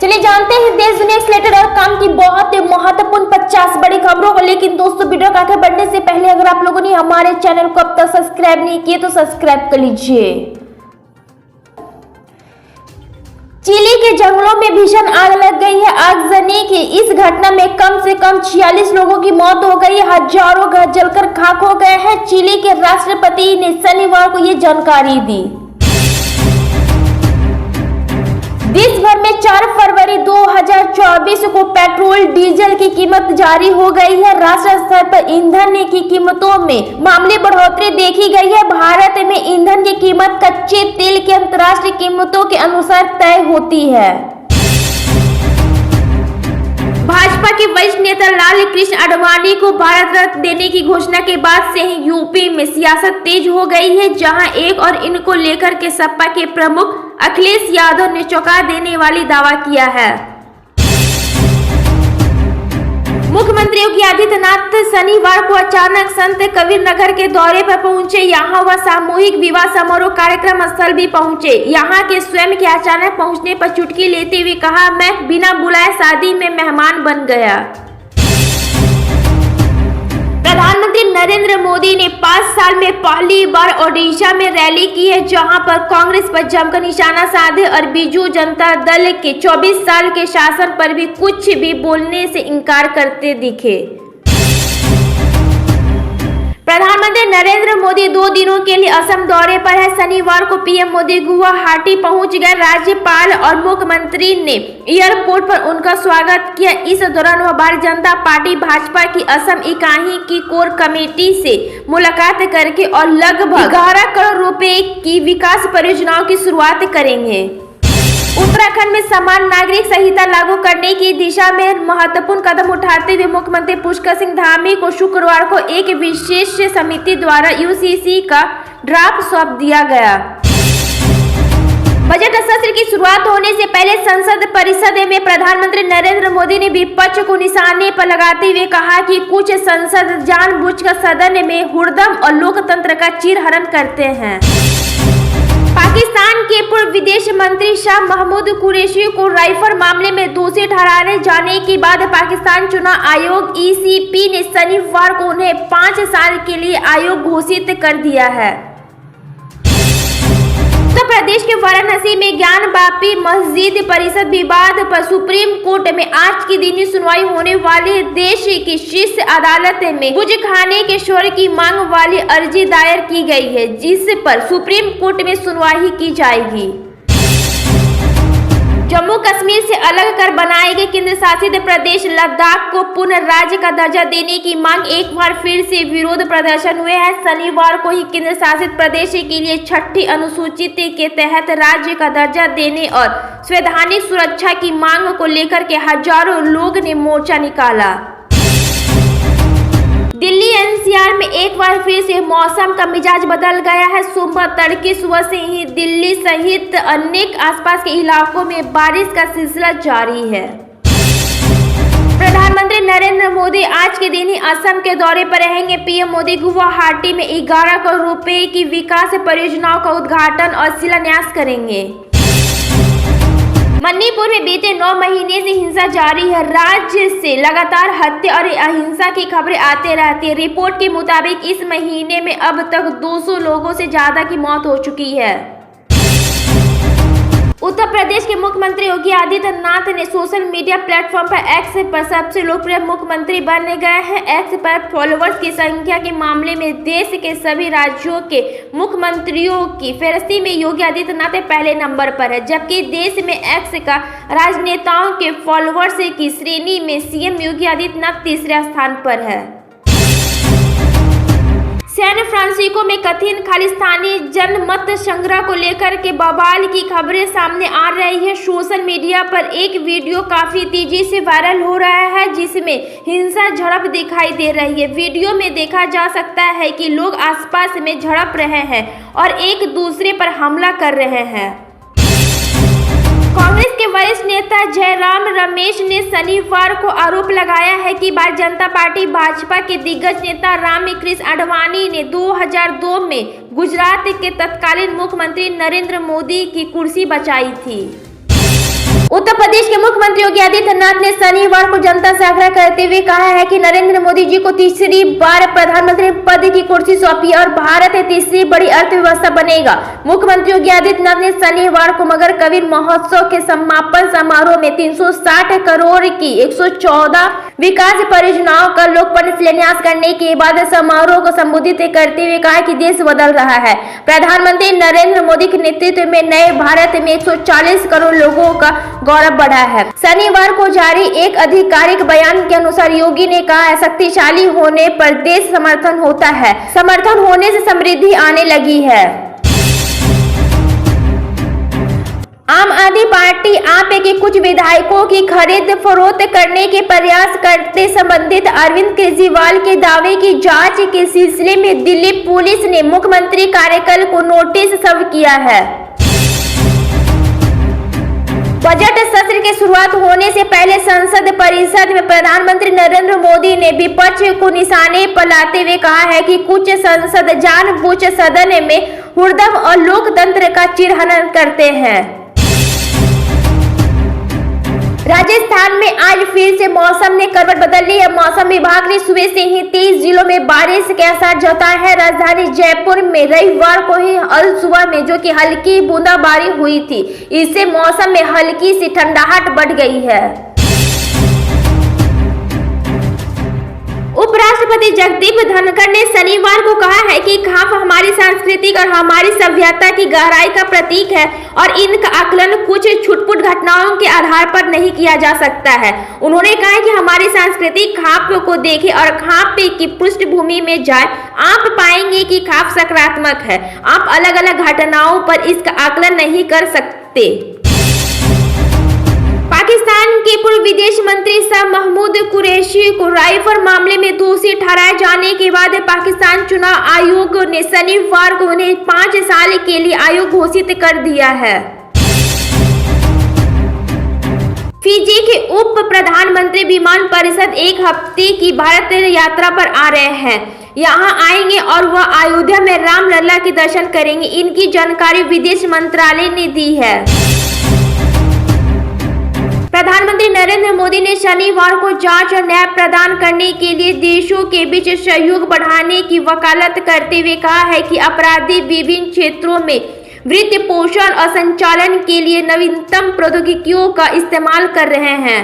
चलिए जानते हैं देश दुनिया से रिलेटेड और काम की बहुत महत्वपूर्ण 50 बड़ी खबरों को। लेकिन दोस्तों वीडियो को आगे बढ़ने से पहले अगर आप लोगों ने हमारे चैनल को अब तक सब्सक्राइब नहीं किए तो सब्सक्राइब कर लीजिए। चिली के जंगलों में भीषण आग लग गई है। आगजनी की इस घटना में कम से कम 46 लोगों की मौत हो गई। हजारों घर जलकर खाक हो गए हैं। चिली के राष्ट्रपति ने शनिवार को ये जानकारी दी। देश भर में 4 फरवरी 2024 को पेट्रोल डीजल की कीमत जारी हो गई है। राष्ट्रीय स्तर पर ईंधन की कीमतों में मामूली बढ़ोतरी देखी गई है। भारत में ईंधन की कीमत कच्चे तेल की अंतर्राष्ट्रीय कीमतों के अनुसार तय होती है। भाजपा के वरिष्ठ नेता लाल कृष्ण आडवाणी को भारत रत्न देने की घोषणा के बाद से ही यूपी में सियासत तेज हो गई है, जहां एक और इनको लेकर के सपा के प्रमुख अखिलेश यादव ने चौंका देने वाली दावा किया है। मुख्यमंत्री योगी आदित्यनाथ शनिवार को अचानक संत कबीर नगर के दौरे पर पहुंचे। यहां वह सामूहिक विवाह समारोह कार्यक्रम स्थल भी पहुंचे। यहां के स्वयं के अचानक पहुंचने पर चुटकी लेते हुए कहा, मैं बिना बुलाए शादी में मेहमान बन गया। प्रधानमंत्री नरेंद्र मोदी ने 5 साल में पहली बार ओडिशा में रैली की है, जहां पर कांग्रेस पर जमकर निशाना साधे और बीजू जनता दल के 24 साल के शासन पर भी कुछ भी बोलने से इनकार करते दिखे। प्रधानमंत्री नरेंद्र मोदी 2 दिनों के लिए असम दौरे पर है। शनिवार को पीएम मोदी गुवाहाटी पहुंच गए। राज्यपाल और मुख्यमंत्री ने एयरपोर्ट पर उनका स्वागत किया। इस दौरान वह भारतीय जनता पार्टी भाजपा की असम इकाई की कोर कमेटी से मुलाकात करके और लगभग 11 करोड़ रुपए की विकास परियोजनाओं की शुरुआत करेंगे। उत्तराखंड में समान नागरिक संहिता लागू करने की दिशा में महत्वपूर्ण कदम उठाते हुए मुख्यमंत्री पुष्कर सिंह धामी को शुक्रवार को एक विशेष समिति द्वारा यूसीसी का ड्राफ्ट सौंप दिया गया। बजट सत्र की शुरुआत होने से पहले संसद परिसद में प्रधानमंत्री नरेंद्र मोदी ने विपक्ष को निशाने पर लगाते हुए कहा कि कुछ संसद जानबूझकर सदन में हुड़दंग और लोकतंत्र का चीरहरण करते हैं। पाकिस्तान के पूर्व विदेश मंत्री शाह महमूद कुरैशी को राइफल मामले में दोषी ठहराए जाने के बाद पाकिस्तान चुनाव आयोग ईसीपी ने शनिवार को उन्हें 5 साल के लिए आयोग घोषित कर दिया है। उत्तर प्रदेश के वाराणसी में ज्ञान वापी मस्जिद परिषद विवाद पर सुप्रीम कोर्ट में आज की दिन सुनवाई होने वाली देश की शीर्ष अदालत में गुज खाने के शौर्य की मांग वाली अर्जी दायर की गई है, जिस पर सुप्रीम कोर्ट में सुनवाई की जाएगी। जम्मू कश्मीर से अलग कर बनाए गए केंद्र शासित प्रदेश लद्दाख को पुनः राज्य का दर्जा देने की मांग एक बार फिर से विरोध प्रदर्शन हुए हैं। शनिवार को ही केंद्र शासित प्रदेश के लिए 6ठी अनुसूची के तहत राज्य का दर्जा देने और संवैधानिक सुरक्षा की मांग को लेकर के हजारों लोग ने मोर्चा निकाला। दिल्ली एनसीआर में एक बार फिर से मौसम का मिजाज बदल गया है। सुबह तड़के सुबह से ही दिल्ली सहित अनेक आसपास के इलाकों में बारिश का सिलसिला जारी है। प्रधानमंत्री नरेंद्र मोदी आज के दिन ही असम के दौरे पर रहेंगे। पीएम मोदी गुवाहाटी में 11 करोड़ रुपए की विकास परियोजनाओं का उद्घाटन और शिलान्यास करेंगे। मणिपुर में बीते 9 महीने से हिंसा जारी है। राज्य से लगातार हत्या और अहिंसा की खबरें आते रहती है। रिपोर्ट के मुताबिक इस महीने में अब तक 200 लोगों से ज्यादा की मौत हो चुकी है। उत्तर प्रदेश के मुख्यमंत्री योगी आदित्यनाथ ने सोशल मीडिया प्लेटफॉर्म पर एक्स पर सबसे लोकप्रिय मुख्यमंत्री बन गए हैं। एक्स पर फॉलोअर्स की संख्या के मामले में देश के सभी राज्यों के मुख्यमंत्रियों की फहरिस्त में योगी आदित्यनाथ पहले नंबर पर है, जबकि देश में एक्स का राजनेताओं के फॉलोअर्स की श्रेणी में सीएम योगी आदित्यनाथ तीसरे स्थान पर है। सैन फ्रांसिस्को में कथित खालिस्तानी जनमत संग्रह को लेकर के बवाल की खबरें सामने आ रही है। सोशल मीडिया पर एक वीडियो काफी तेजी से वायरल हो रहा है, जिसमें हिंसा झड़प दिखाई दे रही है। वीडियो में देखा जा सकता है कि लोग आसपास में झड़प रहे हैं और एक दूसरे पर हमला कर रहे हैं। कांग्रेस के वरिष्ठ नेता जयराम रमेश ने शनिवार को आरोप लगाया है कि भारतीय जनता पार्टी भाजपा के दिग्गज नेता रामकृष्ण आडवाणी ने 2002 में गुजरात के तत्कालीन मुख्यमंत्री नरेंद्र मोदी की कुर्सी बचाई थी। उत्तर प्रदेश प्रदेश के मुख्यमंत्री योगी आदित्यनाथ ने शनिवार को जनता से आग्रह करते हुए कहा है कि नरेंद्र मोदी जी को तीसरी बार प्रधानमंत्री पद की कुर्सी सौंपी और भारत तीसरी बड़ी अर्थव्यवस्था बनेगा। मुख्यमंत्री योगी आदित्यनाथ ने शनिवार को मगर कबीर महोत्सव के समापन समारोह में 360 करोड़ की 114 विकास परियोजनाओं का लोकार्पण शिलान्यास करने के बाद समारोह को संबोधित करते हुए कहा कि देश बदल रहा है। प्रधानमंत्री नरेंद्र मोदी के नेतृत्व में नए भारत में 140 करोड़ लोगों का गौरव बढ़ा है। शनिवार को जारी एक आधिकारिक बयान के अनुसार योगी ने कहा है, शक्तिशाली होने पर देश समर्थन होता है, समर्थन होने से समृद्धि आने लगी है। आम आदमी पार्टी आप के कुछ विधायकों की खरीद फरोख्त करने के प्रयास करते संबंधित अरविंद केजरीवाल के दावे की जांच के सिलसिले में दिल्ली पुलिस ने मुख्यमंत्री कार्यालय को नोटिस सर्व किया है। बजट सत्र की शुरुआत होने से पहले संसद परिषद में प्रधानमंत्री नरेंद्र मोदी ने विपक्ष को निशाने पर लाते हुए कहा है कि कुछ सांसद जानबूझ सदन में हुड़दंग और लोकतंत्र का चिरहरण करते हैं। राजस्थान में आज फिर से मौसम ने करवट बदल ली है। मौसम विभाग ने सुबह से ही 23 जिलों में बारिश के आसार जताए हैं। राजधानी जयपुर में रविवार को ही अल सुबह में जो कि हल्की बूंदाबांदी हुई थी, इससे मौसम में हल्की सी ठंडाहट बढ़ गई है। उपराष्ट्रपति जगदीप धनखड़ ने शनिवार को कहा है कि खाप हमारी सांस्कृतिक और हमारी सभ्यता की गहराई का प्रतीक है और इनका आकलन कुछ छुटपुट घटनाओं के आधार पर नहीं किया जा सकता है। उन्होंने कहा कि हमारी संस्कृति खाप को देखे और खाप की पृष्ठभूमि में जाए, आप पाएंगे कि खाप सकारात्मक है। आप अलग अलग घटनाओं पर इसका आकलन नहीं कर सकते। पाकिस्तान के पूर्व विदेश मंत्री शाह महमूद कुरैशी को राइफल मामले में दोषी ठहराए जाने के बाद पाकिस्तान चुनाव आयोग ने शनिवार को उन्हें 5 साल के लिए आयोग घोषित कर दिया है। फिजी के उप प्रधानमंत्री विमान परिषद एक हफ्ते की भारत यात्रा पर आ रहे हैं। यहाँ आएंगे और वह अयोध्या में रामलला के दर्शन करेंगे। इनकी जानकारी विदेश मंत्रालय ने दी है। प्रधानमंत्री नरेंद्र मोदी ने शनिवार को जांच और न्याय प्रदान करने के लिए देशों के बीच सहयोग बढ़ाने की वकालत करते हुए कहा है कि अपराधी विभिन्न क्षेत्रों में वित्त पोषण और संचालन के लिए नवीनतम प्रौद्योगिकियों का इस्तेमाल कर रहे हैं।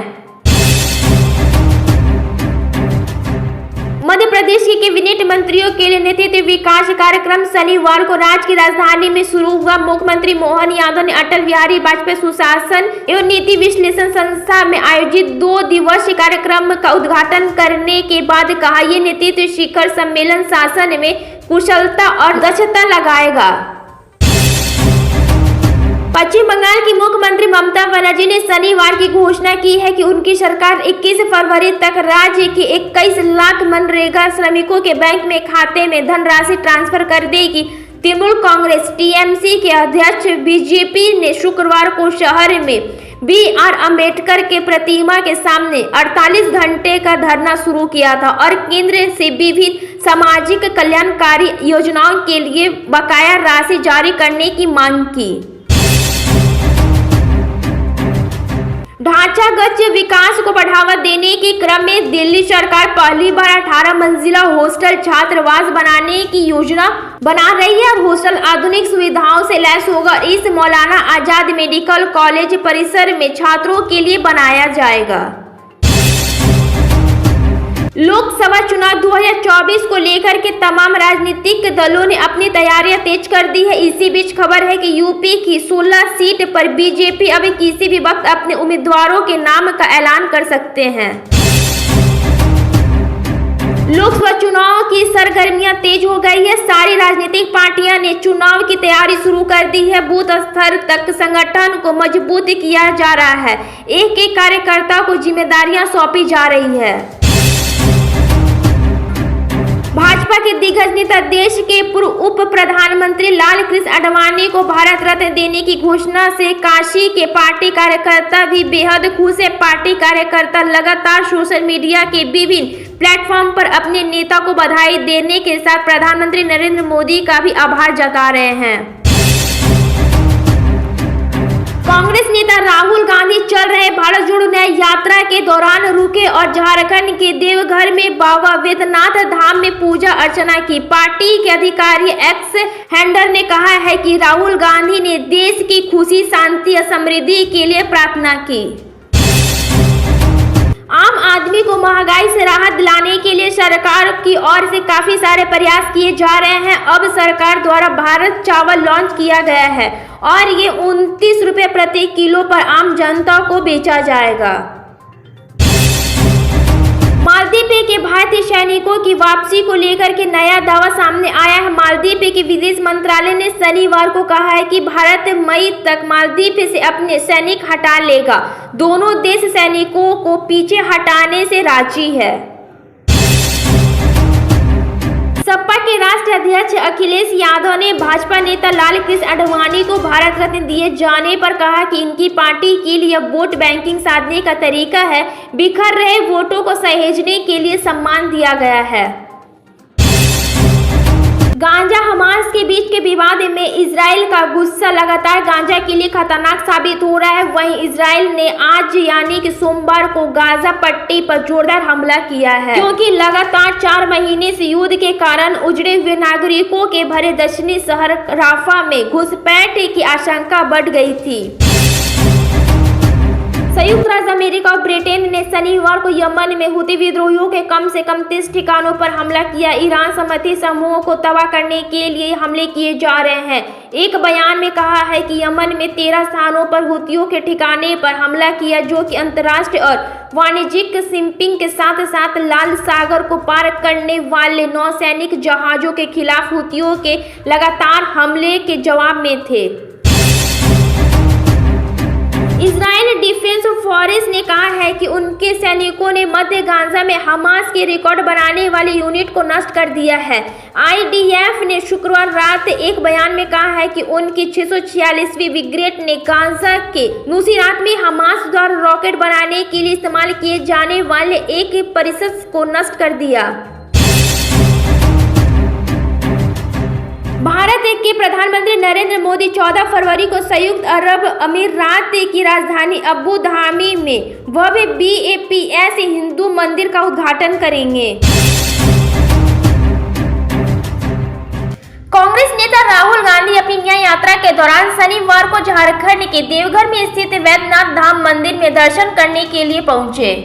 मध्य प्रदेश के कैबिनेट मंत्रियों के लिए नेतृत्व विकास कार्यक्रम शनिवार को राज्य की राजधानी में शुरू हुआ। मुख्यमंत्री मोहन यादव ने अटल बिहारी वाजपेयी सुशासन एवं नीति विश्लेषण संस्था में आयोजित 2 दिवसीय कार्यक्रम का उद्घाटन करने के बाद कहा, ये नेतृत्व शिखर सम्मेलन शासन में कुशलता और दक्षता लगाएगा। पश्चिम बंगाल की मुख्यमंत्री ममता बनर्जी ने शनिवार की घोषणा की है कि उनकी सरकार 21 फरवरी तक राज्य के 21 लाख मनरेगा श्रमिकों के बैंक में खाते में धनराशि ट्रांसफर कर देगी। तृणमूल कांग्रेस टीएमसी के अध्यक्ष बीजेपी ने शुक्रवार को शहर में BR अम्बेडकर के प्रतिमा के सामने 48 घंटे का धरना शुरू किया था और केंद्र से विभिन्न सामाजिक कल्याणकारी योजनाओं के लिए बकाया राशि जारी करने की मांग की। ढांचागत विकास को बढ़ावा देने के क्रम में दिल्ली सरकार पहली बार 18 मंजिला हॉस्टल छात्रावास बनाने की योजना बना रही है और हॉस्टल आधुनिक सुविधाओं से लैस होगा। इस मौलाना आजाद मेडिकल कॉलेज परिसर में छात्रों के लिए बनाया जाएगा। लोकसभा चुनाव 2024 को लेकर के तमाम राजनीतिक दलों ने अपनी तैयारियां तेज कर दी है। इसी बीच खबर है कि यूपी की 16 सीट पर बीजेपी अब किसी भी वक्त अपने उम्मीदवारों के नाम का ऐलान कर सकते हैं। लोकसभा चुनाव की सरगर्मियां तेज हो गई है। सारी राजनीतिक पार्टियां ने चुनाव की तैयारी शुरू कर दी है। बूथ स्तर तक संगठन को मजबूत किया जा रहा है। एक एक कार्यकर्ता को जिम्मेदारियां सौंपी जा रही है। भाजपा के दिग्गज नेता देश के पूर्व उप प्रधानमंत्री लाल कृष्ण आडवाणी को भारत रत्न देने की घोषणा से काशी के पार्टी कार्यकर्ता भी बेहद खुश है। पार्टी कार्यकर्ता लगातार सोशल मीडिया के विभिन्न प्लेटफॉर्म पर अपने नेता को बधाई देने के साथ प्रधानमंत्री नरेंद्र मोदी का भी आभार जता रहे हैं। कांग्रेस नेता राहुल गांधी चल रहे भारत जोड़ो न्याय यात्रा के दौरान रुके और झारखंड के देवघर में बाबा वैद्यनाथ धाम में पूजा अर्चना की। पार्टी के अधिकारी एक्स हैंडल ने कहा है कि राहुल गांधी ने देश की खुशी, शांति और समृद्धि के लिए प्रार्थना की। आम आदमी को महंगाई से राहत दिलाने के लिए सरकार की ओर से काफी सारे प्रयास किए जा रहे हैं। अब सरकार द्वारा भारत चावल लॉन्च किया गया है और ये 29 रुपए प्रति किलो पर आम जनता को बेचा जाएगा। मालदीव के भारतीय सैनिकों की वापसी को लेकर के नया दावा सामने आया है। मालदीव के विदेश मंत्रालय ने शनिवार को कहा है कि भारत मई तक मालदीव से अपने सैनिक हटा लेगा। दोनों देश सैनिकों को पीछे हटाने से राजी है। सपा के राष्ट्रीय अध्यक्ष अखिलेश यादव ने भाजपा नेता लालकृष्ण आडवाणी को भारत रत्न दिए जाने पर कहा कि इनकी पार्टी के लिए वोट बैंकिंग साधने का तरीका है। बिखर रहे वोटों को सहेजने के लिए सम्मान दिया गया है। गांजा हमास के बीच के विवाद में इजराइल का गुस्सा लगातार गांजा के लिए खतरनाक साबित हो रहा है। वहीं इजराइल ने आज यानी कि सोमवार को गाजा पट्टी पर जोरदार हमला किया है, क्योंकि लगातार 4 महीने से युद्ध के कारण उजड़े हुए नागरिकों के भरे दक्षिणी शहर राफा में घुसपैठ की आशंका बढ़ गई थी। संयुक्त राज्य अमेरिका और ब्रिटेन ने शनिवार को यमन में हुती विद्रोहियों के कम से कम 30 ठिकानों पर हमला किया। ईरान समर्थी समूहों को तबाह करने के लिए हमले किए जा रहे हैं। एक बयान में कहा है कि यमन में 13 स्थानों पर हुतियों के ठिकाने पर हमला किया, जो कि अंतर्राष्ट्रीय और वाणिज्यिक शिपिंग के साथ साथ लाल सागर को पार करने वाले नौसैनिक जहाजों के खिलाफ हुतियों के लगातार हमले के जवाब में थे। इजराइल डिफेंस फोर्स ने कहा है कि उनके सैनिकों ने मध्य गाजा में हमास के रिकॉर्ड बनाने वाली यूनिट को नष्ट कर दिया है। आईडीएफ ने शुक्रवार रात एक बयान में कहा है कि उनकी 646वीं ब्रिगेड ने गाजा के नुसीरात में हमास द्वारा रॉकेट बनाने के लिए इस्तेमाल किए जाने वाले एक परिसर को नष्ट कर दिया। भारत के प्रधानमंत्री नरेंद्र मोदी 14 फरवरी को संयुक्त अरब अमीरात की राजधानी अबू धाबी में भव्य BAPS हिंदू मंदिर का उद्घाटन करेंगे। कांग्रेस नेता राहुल गांधी अपनी न्याय यात्रा के दौरान शनिवार को झारखंड के देवघर में स्थित वैद्यनाथ धाम मंदिर में दर्शन करने के लिए पहुंचे।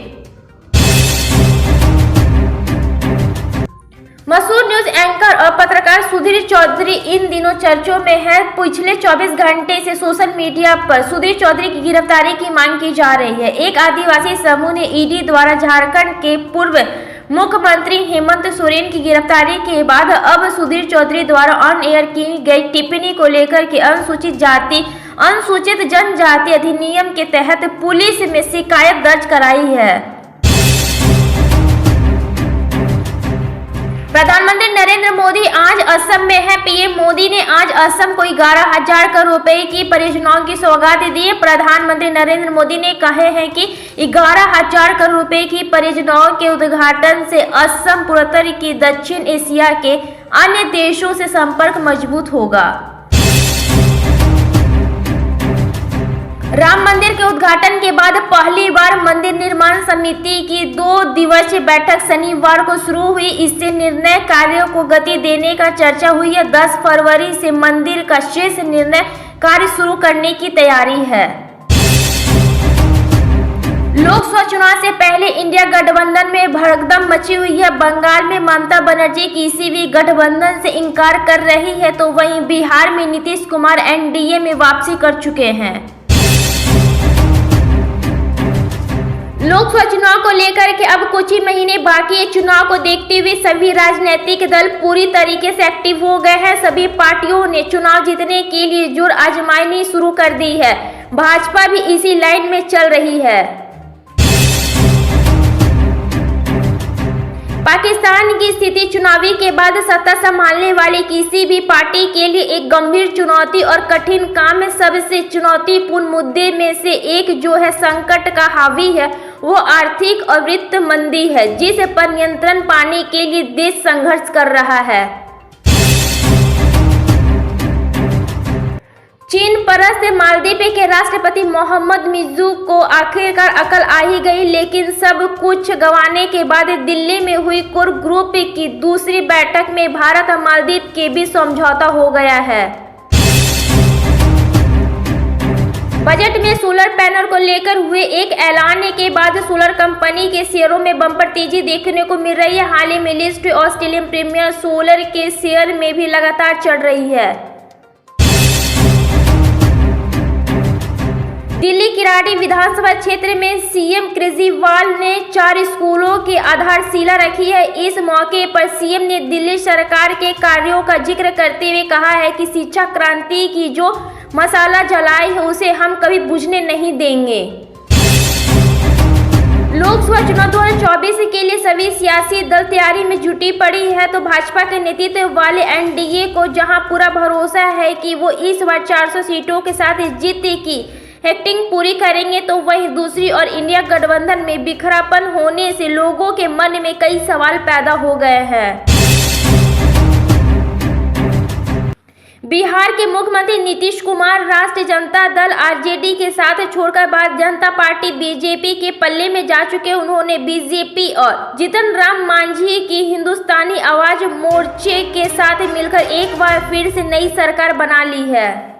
मशहूर न्यूज एंकर और पत्रकार सुधीर चौधरी इन दिनों चर्चों में है। पिछले 24 घंटे से सोशल मीडिया पर सुधीर चौधरी की गिरफ्तारी की मांग की जा रही है। एक आदिवासी समूह ने ईडी द्वारा झारखंड के पूर्व मुख्यमंत्री हेमंत सोरेन की गिरफ्तारी के बाद अब सुधीर चौधरी द्वारा ऑन एयर की गई टिप्पणी को लेकर के अनुसूचित जनजाति अधिनियम के तहत पुलिस में शिकायत दर्ज कराई है। प्रधानमंत्री नरेंद्र मोदी आज असम में है। पीएम मोदी ने आज असम को 11,000 करोड़ रुपए की परियोजनाओं की सौगात दी। प्रधानमंत्री नरेंद्र मोदी ने कहे हैं कि 11,000 करोड़ रुपए की परियोजनाओं के उद्घाटन से असम पूर्वोत्तर की दक्षिण एशिया के अन्य देशों से संपर्क मजबूत होगा। राम मंदिर के उद्घाटन के बाद पहली बार मंदिर निर्माण समिति की 2 दिवसीय बैठक शनिवार को शुरू हुई। इससे निर्णय कार्यों को गति देने का चर्चा हुई है। 10 फरवरी से मंदिर का शेष निर्णय कार्य शुरू करने की तैयारी है। लोकसभा चुनाव से पहले इंडिया गठबंधन में भड़कम मची हुई है। बंगाल में ममता बनर्जी किसी भी गठबंधन से इनकार कर रही है, तो वहीं बिहार में नीतीश कुमार एनडीए में वापसी कर चुके हैं। लोकसभा चुनाव को लेकर के अब कुछ ही महीने बाकी है। चुनाव को देखते हुए सभी राजनीतिक दल पूरी तरीके से एक्टिव हो गए हैं। सभी पार्टियों ने चुनाव जीतने के लिए जोर आजमाइश शुरू कर दी है। भाजपा भी इसी लाइन में चल रही है। पाकिस्तान की स्थिति चुनावी के बाद सत्ता संभालने वाली किसी भी पार्टी के लिए एक गंभीर चुनौती और कठिन काम है। सबसे चुनौतीपूर्ण मुद्दे में से एक जो है संकट का हावी है, वो आर्थिक और वित्त मंदी है, जिस पर नियंत्रण पाने के लिए देश संघर्ष कर रहा है। चीन परस्त मालदीव के राष्ट्रपति मोहम्मद मिर्ज़ू को आखिरकार अकल आ ही गई, लेकिन सब कुछ गंवाने के बाद दिल्ली में हुई कोर ग्रुप की दूसरी बैठक में भारत और मालदीव के बीच समझौता हो गया है। बजट में सोलर पैनल को लेकर हुए एक ऐलान के बाद सोलर कंपनी के शेयरों में बम्पर तेजी देखने को मिल रही है। हाल ही में लिस्ट ऑस्ट्रेलियन प्रीमियर सोलर के शेयर में भी लगातार चढ़ रही है। दिल्ली किराड़ी विधानसभा क्षेत्र में सीएम केजरीवाल ने 4 स्कूलों की आधारशिला रखी है। इस मौके पर सीएम ने दिल्ली सरकार के कार्यों का जिक्र करते हुए कहा है कि शिक्षा क्रांति की जो मसाला जलाई है उसे हम कभी बुझने नहीं देंगे। लोकसभा चुनाव 2024 के लिए सभी सियासी दल तैयारी में जुटी पड़ी है, तो भाजपा के नेतृत्व वाले एनडीए को जहां पूरा भरोसा है कि वो इस बार 400 सीटों के साथ जीत की हैट्रिक पूरी करेंगे, तो वहीं दूसरी ओर इंडिया गठबंधन में बिखरापन होने से लोगों के मन में कई सवाल पैदा हो गए हैं। बिहार के मुख्यमंत्री नीतीश कुमार राष्ट्रीय जनता दल आरजेडी के साथ छोड़कर भारतीय जनता पार्टी बीजेपी के पल्ले में जा चुके। उन्होंने बीजेपी और जीतन राम मांझी की हिंदुस्तानी आवाज मोर्चे के साथ मिलकर एक बार फिर से नई सरकार बना ली है।